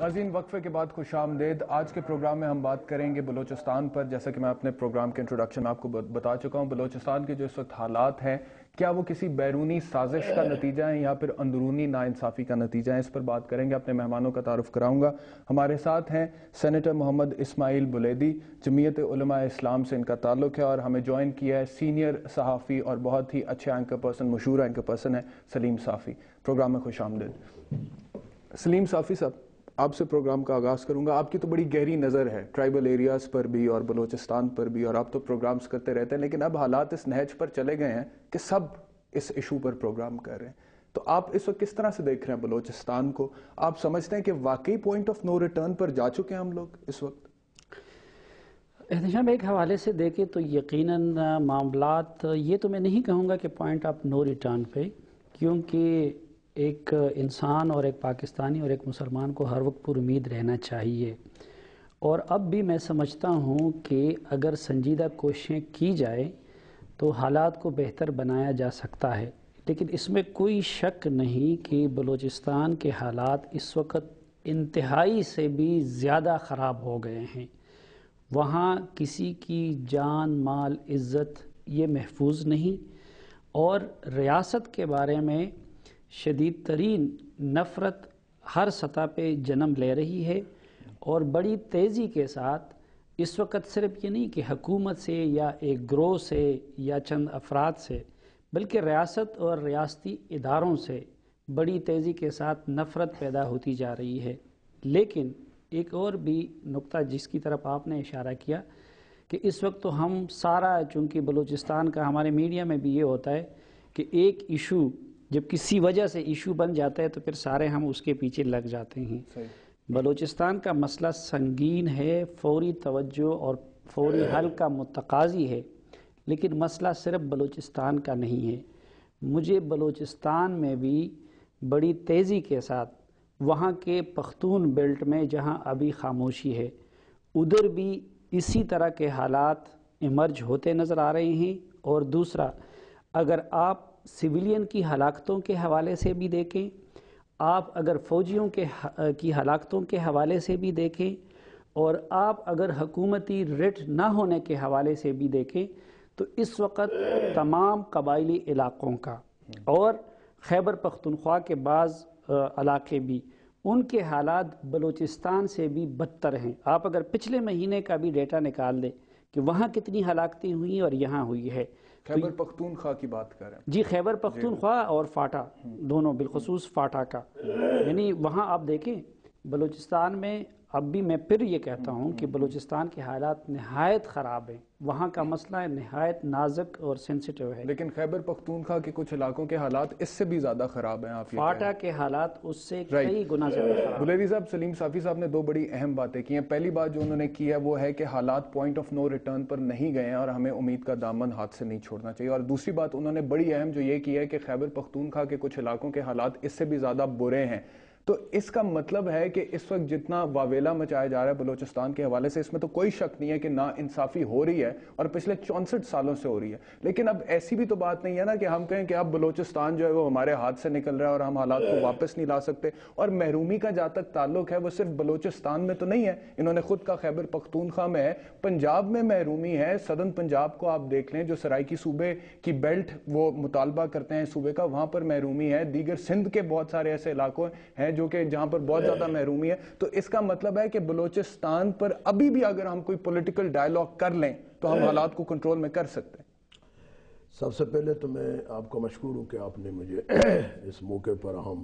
ناظرین وقفے کے بعد خوش آمدید. آج کے پروگرام میں ہم بات کریں گے بلوچستان پر. جیسا کہ میں اپنے پروگرام کے انٹروڈکشن میں آپ کو بتا چکا ہوں, بلوچستان کے جو اس وقت حالات ہیں کیا وہ کسی بیرونی سازش کا نتیجہ ہے یا پھر اندرونی ناانصافی کا نتیجہ ہے, اس پر بات کریں گے. اپنے مہمانوں کا تعارف کراؤں گا. ہمارے ساتھ ہیں سینیٹر محمد اسماعیل بلیدی, جمعیت علماء اسلام سے ان کا تعلق ہے, اور ہمیں جوائن کیا ہے سینئر صحافی اور بہت ہی اچھے اینکر پرسن, مشہور اینکر پرسن ہے سلیم صافی. پروگرام میں خوش آمدید. سلیم صافی صاحب, آپ سے پروگرام کا آغاز کروں گا. آپ کی تو بڑی گہری نظر ہے ٹرائبل ایریاز پر بھی اور بلوچستان پر بھی, اور آپ تو پروگرامز کرتے رہتے ہیں, لیکن اب حالات اس نہج پر چلے گئے ہیں کہ سب اس ایشو پر پروگرام کر رہے ہیں. تو آپ اس وقت کس طرح سے دیکھ رہے ہیں بلوچستان کو؟ آپ سمجھتے ہیں کہ واقعی پوائنٹ آف نو ریٹرن پر جا چکے ہیں ہم لوگ اس وقت؟ احتشام, ایک حوالے سے دیکھیں تو یقیناً معاملات, یہ تو میں نہیں کہوں گا کہ پوائنٹ آف نو ریٹرن پہ, کیونکہ ایک انسان اور ایک پاکستانی اور ایک مسلمان کو ہر وقت پر امید رہنا چاہیے. اور اب بھی میں سمجھتا ہوں کہ اگر سنجیدہ کوششیں کی جائے تو حالات کو بہتر بنایا جا سکتا ہے. لیکن اس میں کوئی شک نہیں کہ بلوچستان کے حالات اس وقت انتہائی سے بھی زیادہ خراب ہو گئے ہیں. وہاں کسی کی جان, مال, عزت یہ محفوظ نہیں, اور ریاست کے بارے میں شدید ترین نفرت ہر سطح پہ جنم لے رہی ہے. اور بڑی تیزی کے ساتھ اس وقت صرف یہ نہیں کہ حکومت سے یا ایک گروہ سے یا چند افراد سے, بلکہ ریاست اور ریاستی اداروں سے بڑی تیزی کے ساتھ نفرت پیدا ہوتی جا رہی ہے. لیکن ایک اور بھی نقطہ جس کی طرف آپ نے اشارہ کیا کہ اس وقت تو ہم سارا, چونکہ بلوچستان کا ہمارے میڈیا میں بھی یہ ہوتا ہے کہ ایک ایشو جب کسی وجہ سے ایشو بن جاتا ہے تو پھر سارے ہم اس کے پیچھے لگ جاتے ہیں. بلوچستان کا مسئلہ سنگین ہے, فوری توجہ اور فوری حل کا متقاضی ہے, لیکن مسئلہ صرف بلوچستان کا نہیں ہے. مجھے بلوچستان میں بھی بڑی تیزی کے ساتھ وہاں کے پختون بیلٹ میں جہاں ابھی خاموشی ہے, ادھر بھی اسی طرح کے حالات ایمرج ہوتے نظر آ رہے ہیں. اور دوسرا, اگر آپ سویلین کی ہلاکتوں کے حوالے سے بھی دیکھیں, آپ اگر فوجیوں کی ہلاکتوں کے حوالے سے بھی دیکھیں, اور آپ اگر حکومتی رٹ نہ ہونے کے حوالے سے بھی دیکھیں, تو اس وقت تمام قبائلی علاقوں کا اور خیبر پختونخوا کے بعض علاقے بھی, ان کے حالات بلوچستان سے بھی بدتر ہیں. آپ اگر پچھلے مہینے کا بھی ڈیٹا نکال دیں کہ وہاں کتنی ہلاکتیں ہوئی اور یہاں ہوئی ہے. خیبر پختونخوا کی بات کر رہے ہیں جی, خیبر پختونخوا اور فاٹا دونوں, بالخصوص فاٹا کا, یعنی وہاں آپ دیکھیں بلوچستان میں اب بھی میں پھر یہ کہتا ہوں کہ بلوچستان کے حالات نہایت خراب ہیں. وہاں کا مسئلہ نہایت نازک اور سینسیٹیو ہے. لیکن خیبر پختونخوا کے کچھ علاقوں کے حالات اس سے بھی زیادہ خراب ہیں. آپ فاٹا کے حالات اس سے کئی گنا زیادہ خراب. بلیدی صاحب, سلیم صافی صاحب نے دو بڑی اہم باتیں کی ہیں. پہلی بات جو انہوں نے کی ہے وہ ہے کہ حالات پوائنٹ آف نو ریٹرن پر نہیں گئے ہیں اور ہمیں امید کا دامن ہاتھ سے نہیں چھوڑنا چاہیے. اور دوسری بات انہوں نے بڑی اہم جو یہ کی ہے کہ خیبر پختونخوا کے کچھ علاقوں کے حالات اس سے بھی زیادہ برے ہیں. تو اس کا مطلب ہے کہ اس وقت جتنا واویلا مچایا جا رہا ہے بلوچستان کے حوالے سے, اس میں تو کوئی شک نہیں ہے کہ نا انصافی ہو رہی ہے اور پچھلے 64 سالوں سے ہو رہی ہے. لیکن اب ایسی بھی تو بات نہیں ہے نا کہ ہم کہیں کہ اب بلوچستان جو ہے وہ ہمارے ہاتھ سے نکل رہا ہے اور ہم حالات کو واپس نہیں لا سکتے. اور محرومی کا جہاں تک تعلق ہے وہ صرف بلوچستان میں تو نہیں ہے, انہوں نے خود کا خیبر پختونخوا میں ہے, پنجاب میں محرومی ہے. سدرن پنجاب کو آپ دیکھ لیں, جو سرائکی صوبے کی بیلٹ وہ مطالبہ کرتے ہیں صوبے کا, وہاں پر محرومی ہے. دیگر سندھ کے بہت سارے ایسے علاقوں ہیں جو کہ جہاں پر بہت زیادہ محرومی ہے. تو اس کا مطلب ہے کہ بلوچستان پر ابھی بھی اگر ہم کوئی پولیٹیکل ڈائیلاگ کر لیں تو ہم حالات کو کنٹرول میں کر سکتے ہیں. سب سے پہلے تو میں آپ کا مشکور ہوں کہ آپ نے مجھے اس موقع پر اہم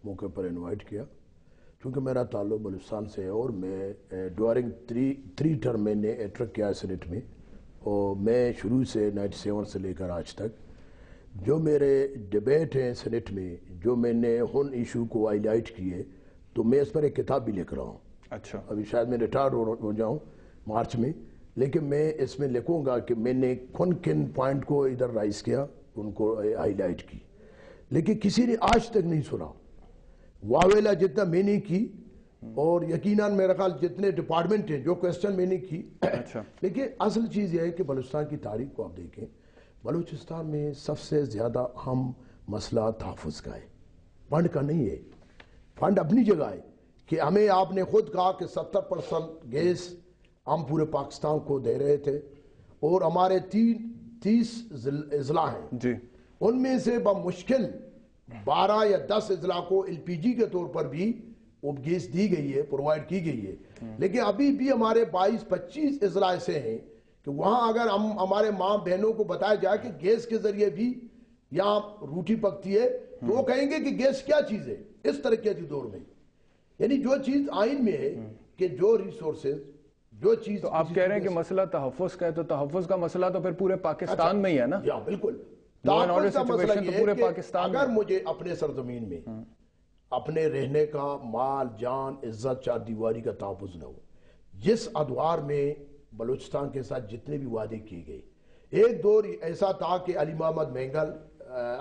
موقع پر انوائٹ کیا, چونکہ میرا تعلق بلوچستان سے ہے اور میں ڈیورنگ 3 ٹرم میں نے ایٹرک کیا سینٹ میں, اور میں شروع سے 97 سے لے کر آج تک جو میرے ڈیبیٹ ہیں سینٹ میں, جو میں نے ان ایشو کو ہائی لائٹ کیے, تو میں اس پر ایک کتاب بھی لکھ رہا ہوں. اچھا, ابھی شاید میں ریٹائر ہو جاؤں مارچ میں, لیکن میں اس میں لکھوں گا کہ میں نے کن پوائنٹ کو ادھر رائز کیا, ان کو ہائی لائٹ کی, لیکن کسی نے آج تک نہیں سنا. واویلا جتنا میں نے کی, اور یقیناً میرا خیال جتنے ڈپارٹمنٹ ہیں جو کوسچن میں نے کی. لیکن اصل چیز یہ ہے کہ بلوچستان کی تاریخ کو آپ دیکھیں, بلوچستان میں سب سے زیادہ اہم مسئلہ تحفظ کا ہے, فنڈ کا نہیں ہے. فنڈ اپنی جگہ ہے, کہ ہمیں آپ نے خود کہا کہ 70% گیس ہم پورے پاکستان کو دے رہے تھے اور ہمارے 30 اضلاع ہیں جی ان میں سے بمشکل 12 یا 10 اضلاع کو ایل پی جی کے طور پر بھی وہ گیس دی گئی ہے، پرووائڈ کی گئی ہے، لیکن ابھی بھی ہمارے 22-25 اضلاع ایسے ہیں کہ وہاں اگر ہمارے ماں بہنوں کو بتایا جائے کہ گیس کے ذریعے بھی یہاں روٹی پکتی ہے تو وہ کہیں گے کہ گیس کیا چیز ہے اس ترقیاتی دور میں. یعنی جو چیز آئین میں ہے کہ جو ریسورسز جو چیز، تو آپ کہہ رہے ہیں کہ مسئلہ تحفظ کا ہے، تو تحفظ کا مسئلہ تو پھر پورے پاکستان میں ہی ہے نا؟ بالکل. لا اینڈ آرڈر تحفظ کا مسئلہ سچویشن تو یہ پورے ہے کہ پاکستان میں اگر مجھے اپنے سرزمین میں اپنے رہنے کا مال جان عزت چار دیواری کا تحفظ نہ ہو، جس ادوار میں بلوچستان کے ساتھ جتنے بھی وعدے کیے گئے، ایک دور ایسا تھا کہ علی محمد مینگل،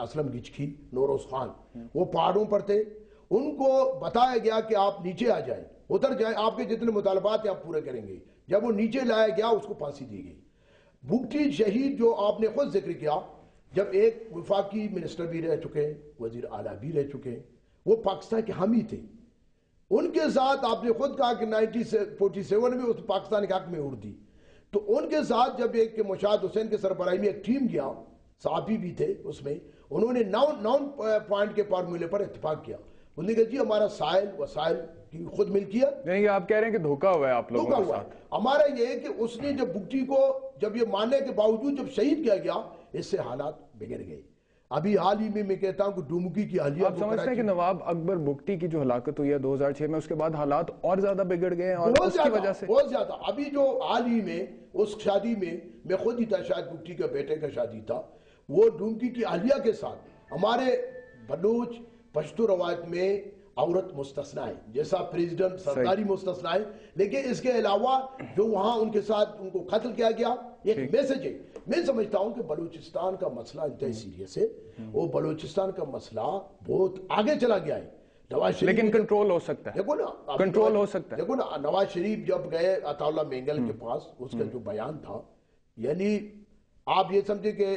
اسلم گچکی، نوروز خان وہ پہاڑوں پر تھے، ان کو بتایا گیا کہ آپ نیچے آ جائیں، اتر جائیں، آپ کے جتنے مطالبات ہیں آپ پورے کریں گے. جب وہ نیچے لایا گیا اس کو پھانسی دی گئی. بگٹی شہید جو آپ نے خود ذکر کیا، جب ایک وفاقی منسٹر بھی رہ چکے ہیں، وزیر اعلیٰ بھی رہ چکے ہیں، وہ پاکستان کے حامی تھے، ان کے ساتھ آپ نے خود کہا کہ 1947 میں اس پاکستان کے حق میں اڑ دی. تو ان کے ساتھ جب ایک مشاہد حسین کے سربراہی میں ایک ٹیم گیا، صحافی بھی تھے اس میں، انہوں نے 9 پوائنٹ کے فارمولے پر اتفاق کیا. انہوں نے کہا جی ہمارا سائل وسائل کی خود ملکیت. یعنی کہ آپ کہہ رہے ہیں کہ دھوکہ ہوا ہے آپ لوگوں کے ساتھ. ہمارا یہ ہے کہ اس نے جب بگٹی کو جب یہ ماننے کے باوجود جب شہید کیا گیا، اس سے حالات بگڑ گئے. ابھی حال ہی میں کہتا ہوں کہ ڈومکی کی حالیہ، آپ سمجھتے ہیں کہ نواب اکبر بگٹی کی جو ہلاکت ہوئی ہے 2006 میں، اس کے بعد حالات اور زیادہ بگڑ گئے ہیں اور اس کی وجہ سے بہت زیادہ. ابھی جو حال ہی میں اس شادی میں خود ہی تھا، شاید بگٹی کے بیٹے کا شادی تھا، وہ ڈومکی کی حالیہ کے ساتھ ہمارے بلوچ پشتو روایت میں عورت مستثنا ہے، جیسا پریزیڈنٹ سرداری مستثنا ہے، لیکن اس کے علاوہ جو وہاں ان کے ساتھ ان کو قتل کیا گیا، ایک میسج ہے. میں سمجھتا ہوں کہ بلوچستان کا مسئلہ انتہائی سیریس ہے، وہ بلوچستان کا مسئلہ بہت آگے چلا گیا ہے. نواز شریف لیکن کنٹرول ہو سکتا ہے، دیکھو نا، کنٹرول ہو سکتا ہے. دیکھو نا، نواز شریف جب گئے عطا اللہ مینگل کے پاس، اس کا جو بیان تھا، یعنی آپ یہ سمجھے کہ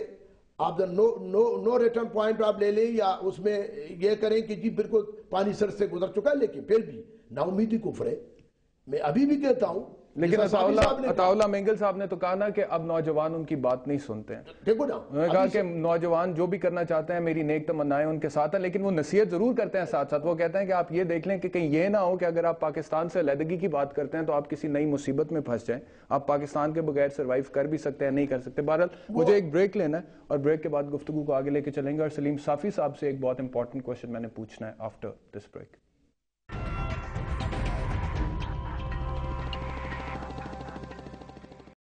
آپ نو ریٹرن پوائنٹ آپ لے لیں یا اس میں یہ کریں کہ جی بالکل پانی سر سے گزر چکا ہے، لیکن پھر بھی نا امیدی کفر ہے. میں ابھی بھی کہتا ہوں، لیکن عطا اللہ مینگل صاحب نے تو کہا نا کہ اب نوجوان ان کی بات نہیں سنتے ہیں. دیکھو نا، انہوں نے کہا کہ نوجوان جو بھی کرنا چاہتے ہیں، میری نیک تمنائیں ان کے ساتھ ہیں، لیکن وہ نصیحت ضرور کرتے ہیں ساتھ ساتھ. وہ کہتے ہیں کہ آپ یہ دیکھ لیں کہ کہیں یہ نہ ہو کہ اگر آپ پاکستان سے علیحدگی کی بات کرتے ہیں تو آپ کسی نئی مصیبت میں پھنس جائیں. آپ پاکستان کے بغیر سروائیو کر بھی سکتے ہیں، نہیں کر سکتے. بہرحال مجھے ایک بریک لینا ہے اور بریک کے بعد گفتگو کو آگے لے کے چلیں گے. اور سلیم صافی صاحب سے ایک بہت امپورٹنٹ کوشچن میں نے پوچھنا ہے آفٹر دس بریک.